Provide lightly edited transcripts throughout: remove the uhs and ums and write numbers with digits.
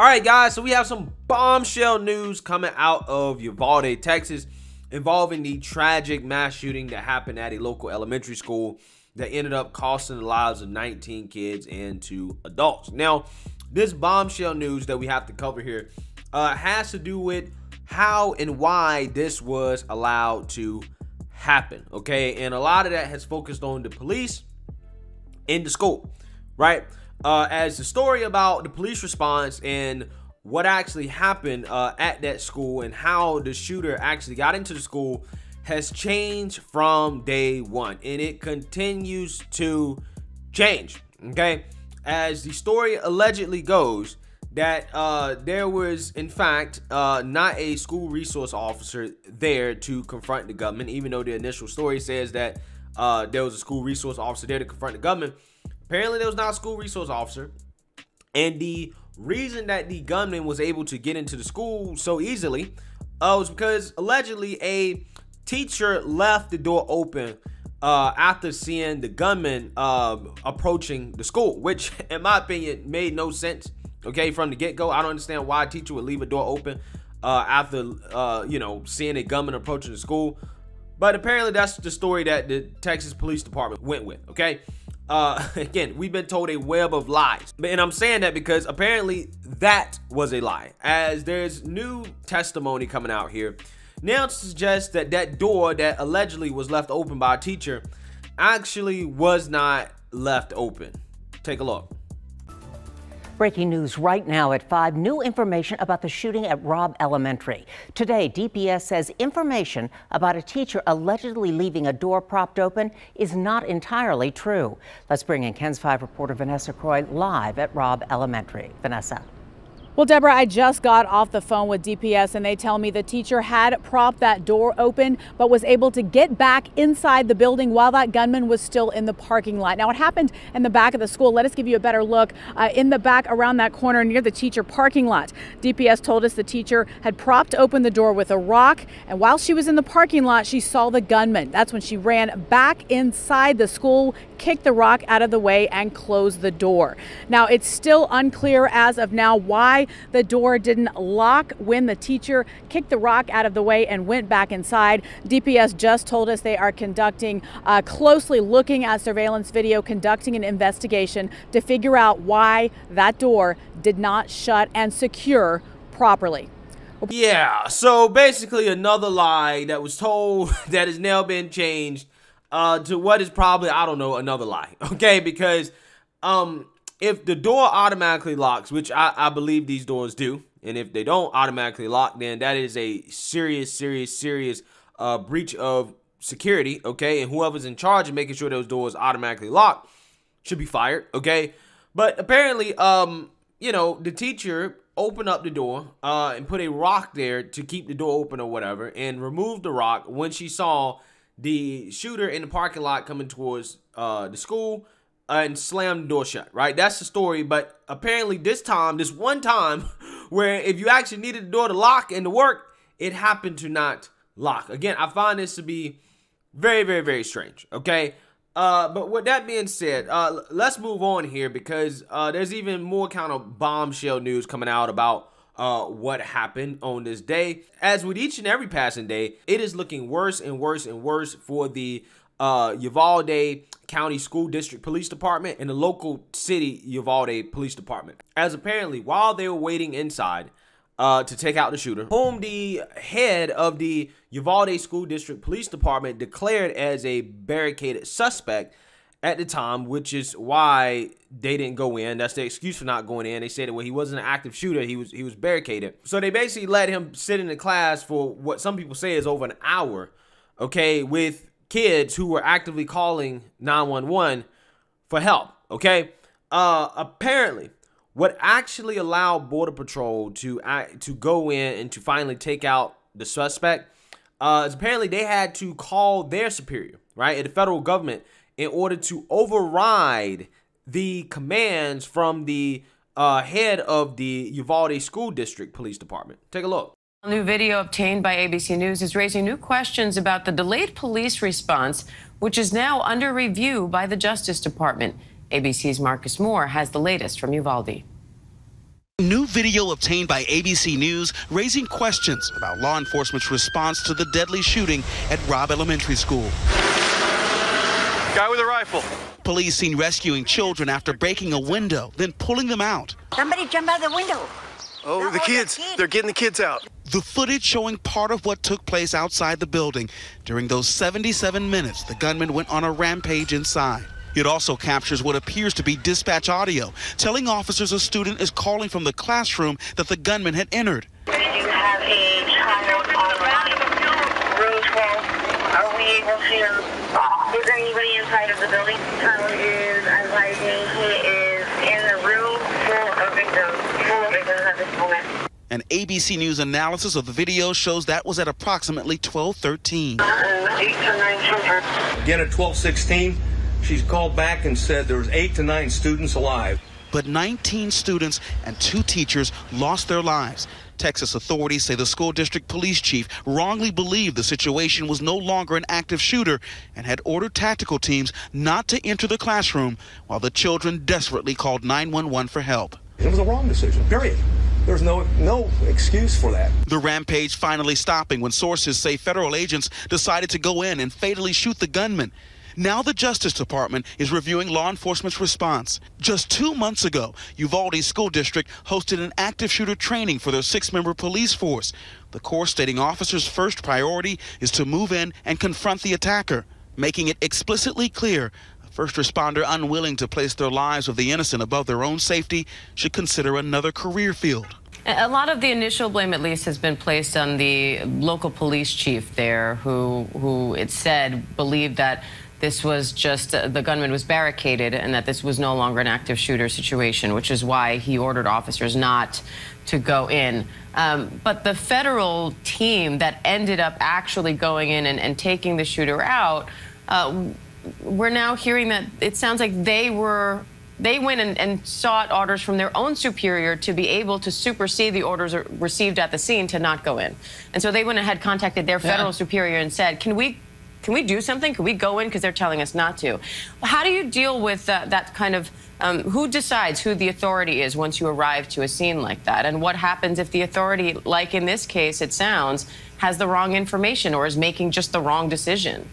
All right, guys, so we have some bombshell news coming out of Uvalde, Texas, involving the tragic mass shooting that happened at a local elementary school that ended up costing the lives of 19 kids and 2 adults. Now, this bombshell news that we have to cover here has to do with how and why this was allowed to happen, okay? And a lot of that has focused on the police in the school, right? As the story about the police response and what actually happened at that school and how the shooter actually got into the school has changed from day one, and it continues to change, okay? As the story allegedly goes, that there was in fact not a school resource officer there to confront the government, even though the initial story says that there was a school resource officer there to confront the government. Apparently there was not a school resource officer, and the reason that the gunman was able to get into the school so easily was because allegedly a teacher left the door open after seeing the gunman approaching the school, which in my opinion made no sense, okay, from the get-go. I don't understand why a teacher would leave a door open after you know, seeing a gunman approaching the school, but apparently that's the story that the Texas Police Department went with, okay? Again, we've been told a web of lies, and I'm saying that because apparently that was a lie, as there's new testimony coming out here now to suggest that that door that allegedly was left open by a teacher actually was not left open. Take a look. Breaking news right now at 5. New information about the shooting at Robb Elementary. Today, DPS says information about a teacher allegedly leaving a door propped open is not entirely true. Let's bring in KENS 5 reporter Vanessa Croy live at Robb Elementary. Vanessa. Well, Deborah, I just got off the phone with DPS and they tell me the teacher had propped that door open but was able to get back inside the building while that gunman was still in the parking lot. Now, what happened in the back of the school? Let us give you a better look. In the back around that corner near the teacher parking lot, DPS told us the teacher had propped open the door with a rock, and while she was in the parking lot, she saw the gunman. That's when she ran back inside the school, kicked the rock out of the way, and closed the door. Now, it's still unclear as of now why the door didn't lock when the teacher kicked the rock out of the way and went back inside. DPS just told us they are conducting, closely looking at surveillance video, conducting an investigation to figure out why that door did not shut and secure properly. Yeah, so basically another lie that was told that has now been changed to what is probably, I don't know, another lie, okay? Because if the door automatically locks, which I believe these doors do, and if they don't automatically lock, then that is a serious breach of security, okay? And whoever's in charge of making sure those doors automatically lock should be fired, okay? But apparently, you know, the teacher opened up the door and put a rock there to keep the door open or whatever, and removed the rock when she saw the shooter in the parking lot coming towards the school, and slammed the door shut, right? That's the story. But apparently this one time where if you actually needed the door to lock and to work, it happened to not lock. Again, I find this to be very strange, okay? But with that being said, let's move on here, because there's even more kind of bombshell news coming out about what happened on this day. As with each and every passing day, it is looking worse and worse and worse for the Uvalde County School District Police Department and the local city Uvalde Police Department. As apparently, while they were waiting inside to take out the shooter, whom the head of the Uvalde School District Police Department declared as a barricaded suspect at the time, which is why they didn't go in. That's the excuse for not going in. They said that, well, he wasn't an active shooter, he was barricaded. So they basically let him sit in the class for what some people say is over an hour, okay, with kids who were actively calling 911 for help, okay? Apparently, what actually allowed Border Patrol to go in and to finally take out the suspect is apparently they had to call their superior, right, at the federal government, in order to override the commands from the head of the Uvalde School District Police Department. Take a look. New video obtained by ABC News is raising new questions about the delayed police response, which is now under review by the Justice Department. ABC's Marcus Moore has the latest from Uvalde. New video obtained by ABC News raising questions about law enforcement's response to the deadly shooting at Robb Elementary School. Guy with a rifle. Police seen rescuing children after breaking a window, then pulling them out. Somebody jump out the window. Oh, the kids. They're getting the kids out. The footage showing part of what took place outside the building. During those 77 minutes, the gunman went on a rampage inside. It also captures what appears to be dispatch audio, telling officers a student is calling from the classroom that the gunman had entered. We do have a child on row 12. Are we able to, is there anybody inside of the building? Child is advising he is in the room full of victims at this moment. An ABC News analysis of the video shows that was at approximately 12:13. 8 to 9 children. Again at 12:16. She's called back and said there was 8 to 9 students alive. But 19 students and 2 teachers lost their lives. Texas authorities say the school district police chief wrongly believed the situation was no longer an active shooter and had ordered tactical teams not to enter the classroom while the children desperately called 911 for help. It was a wrong decision, period. There's no excuse for that. The rampage finally stopping when sources say federal agents decided to go in and fatally shoot the gunman. Now the Justice Department is reviewing law enforcement's response. Just 2 months ago, Uvalde School District hosted an active shooter training for their 6-member police force. The Corps stating officers' first priority is to move in and confront the attacker, making it explicitly clear a first responder unwilling to place their lives of the innocent above their own safety should consider another career field. A lot of the initial blame, at least, has been placed on the local police chief there, who it said believed that this was just the gunman was barricaded and that this was no longer an active shooter situation, which is why he ordered officers not to go in. But the federal team that ended up actually going in and taking the shooter out, we're now hearing that it sounds like they went and sought orders from their own superior to be able to supersede the orders received at the scene to not go in. And so they went ahead, contacted their federal superior and said, can we do something? Can we go in? Because they're telling us not to. How do you deal with that kind of, who decides who the authority is once you arrive to a scene like that? And what happens if the authority, like in this case, it sounds, has the wrong information or is making just the wrong decision?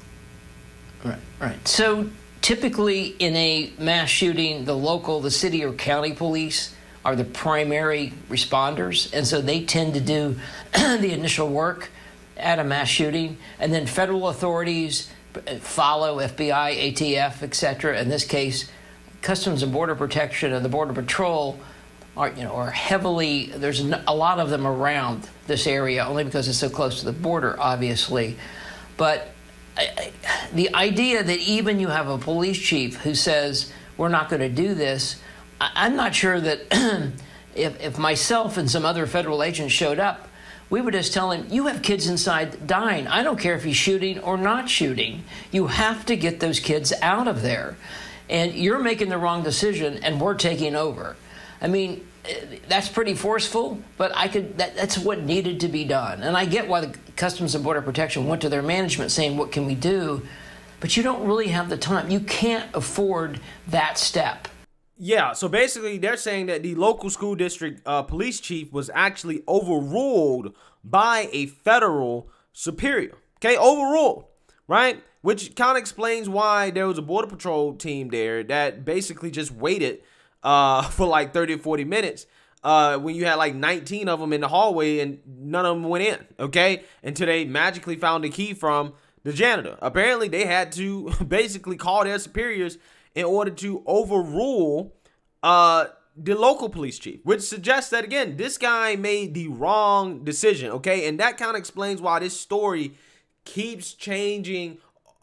Right. So typically in a mass shooting, the city or county police are the primary responders. And so they tend to do the initial work at a mass shooting, and then federal authorities follow, FBI, ATF, etc. In this case, Customs and Border Protection and the Border Patrol are heavily, there's a lot of them around this area, only because it's so close to the border, obviously. But the idea that even you have a police chief who says, we're not going to do this, I'm not sure that if myself and some other federal agents showed up, we would just tell him, you have kids inside dying. I don't care if he's shooting or not shooting. You have to get those kids out of there. And you're making the wrong decision, and we're taking over. I mean, that's pretty forceful, but that's what needed to be done. And I get why the Customs and Border Protection went to their management saying, what can we do? But you don't really have the time. You can't afford that step. Yeah, so basically they're saying that the local school district police chief was actually overruled by a federal superior. Okay, overruled, right? Which kind of explains why there was a Border Patrol team there that basically just waited for like 30 or 40 minutes when you had like 19 of them in the hallway and none of them went in, okay? Until they magically found the key from the janitor. Apparently they had to basically call their superiors in order to overrule the local police chief, which suggests that, again, this guy made the wrong decision, okay? And that kind of explains why this story keeps changing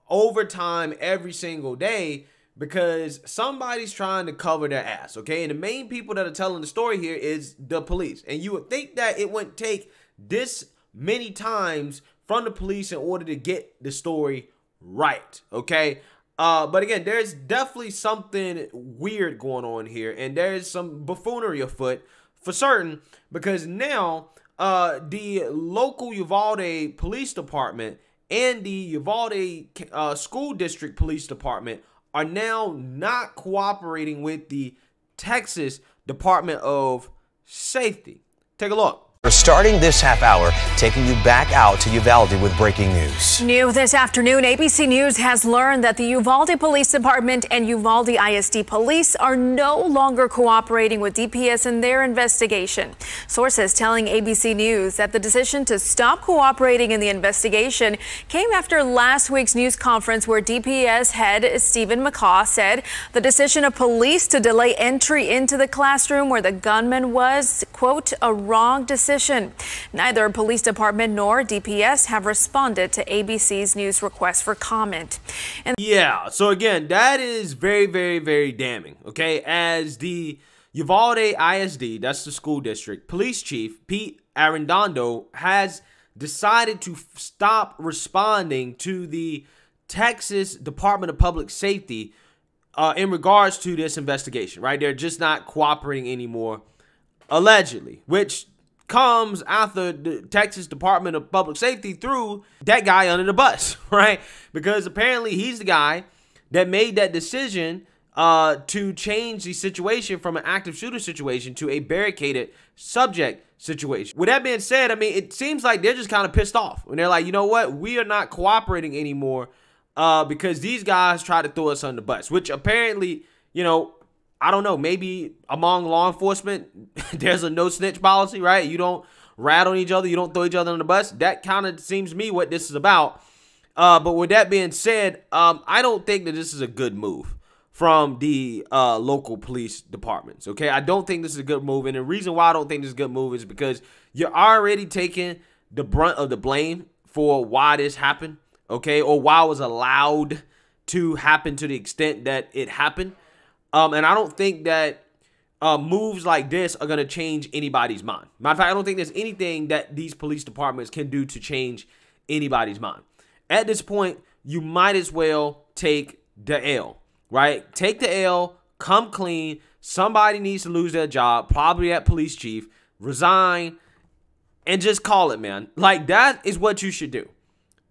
over time every single day, because somebody's trying to cover their ass, okay? And the main people that are telling the story here is the police. And you would think that it wouldn't take this many times from the police in order to get the story right, okay? But again, there's definitely something weird going on here, and there's some buffoonery afoot for certain, because now the local Uvalde Police Department and the Uvalde School District Police Department are now not cooperating with the Texas Department of safety. Take a look. We're starting this half hour, taking you back out to Uvalde with breaking news. New this afternoon, ABC News has learned that the Uvalde Police Department and Uvalde ISD Police are no longer cooperating with DPS in their investigation. Sources telling ABC News that the decision to stop cooperating in the investigation came after last week's news conference where DPS head Stephen McCaw said the decision of police to delay entry into the classroom where the gunman was, quote, a wrong decision. Neither police department nor DPS have responded to ABC's news request for comment. Yeah, so again, that is very, very, very damning, okay? As the Uvalde ISD, that's the school district, police chief, Pete Arredondo, has decided to stop responding to the Texas Department of Public Safety in regards to this investigation, right? They're just not cooperating anymore, allegedly, which comes after the Texas Department of Public Safety threw that guy under the bus, right? Because apparently he's the guy that made that decision to change the situation from an active shooter situation to a barricaded subject situation. With that being said, I mean, it seems like they're just kind of pissed off. And they're like, you know what? We are not cooperating anymore because these guys tried to throw us under the bus, which apparently, you know, I don't know, maybe among law enforcement, there's a no snitch policy, right? You don't rat on each other. You don't throw each other on the bus. That kind of seems to me what this is about. But with that being said, I don't think that this is a good move from the local police departments, okay? I don't think this is a good move. And the reason why I don't think this is a good move is because you're already taking the brunt of the blame for why this happened, okay? Or why it was allowed to happen to the extent that it happened. And I don't think that moves like this are going to change anybody's mind. Matter of fact, I don't think there's anything that these police departments can do to change anybody's mind. At this point, you might as well take the L, right? Take the L, come clean. Somebody needs to lose their job, probably that police chief, resign, and just call it, man. Like, that is what you should do.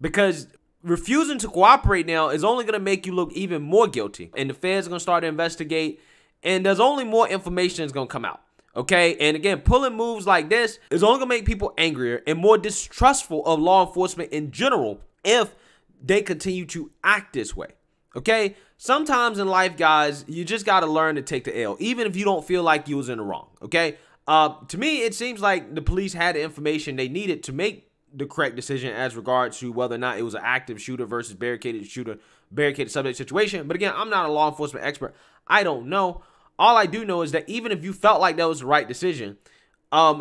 Because refusing to cooperate now is only going to make you look even more guilty. And the feds are going to start to investigate. And there's only more information that's going to come out. Okay? And again, pulling moves like this is only going to make people angrier and more distrustful of law enforcement in general if they continue to act this way. Okay? Sometimes in life, guys, you just got to learn to take the L, even if you don't feel like you was in the wrong. Okay? To me, it seems like the police had the information they needed to make the correct decision as regards to whether or not it was an active shooter versus barricaded subject situation. But again, I'm not a law enforcement expert. I don't know. All I do know is that even if you felt like that was the right decision,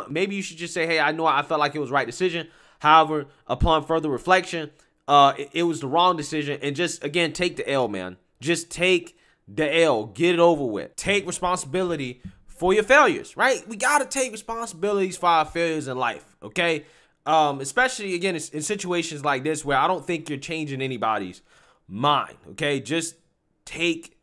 maybe you should just say, hey, I know I felt like it was the right decision. However, upon further reflection, it was the wrong decision. And just, again, take the L, man. Just take the L. Get it over with. Take responsibility for your failures, right? We got to take responsibilities for our failures in life, okay? Especially, again, in situations like this where I don't think you're changing anybody's mind, okay? Just take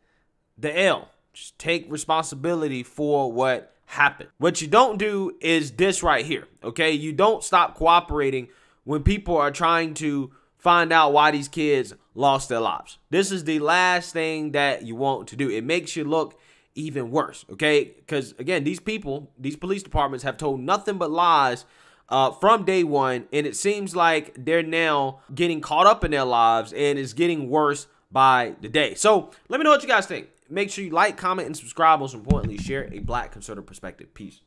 the L. Just take responsibility for what happened. What you don't do is this right here, okay? You don't stop cooperating when people are trying to find out why these kids lost their lives. This is the last thing that you want to do. It makes you look even worse, okay? Because, again, these people, these police departments have told nothing but lies from day one, and it seems like they're now getting caught up in their lives, and it's getting worse by the day. So let me know what you guys think. Make sure you like, comment, and subscribe. Most importantly, share a Black conservative perspective. Peace.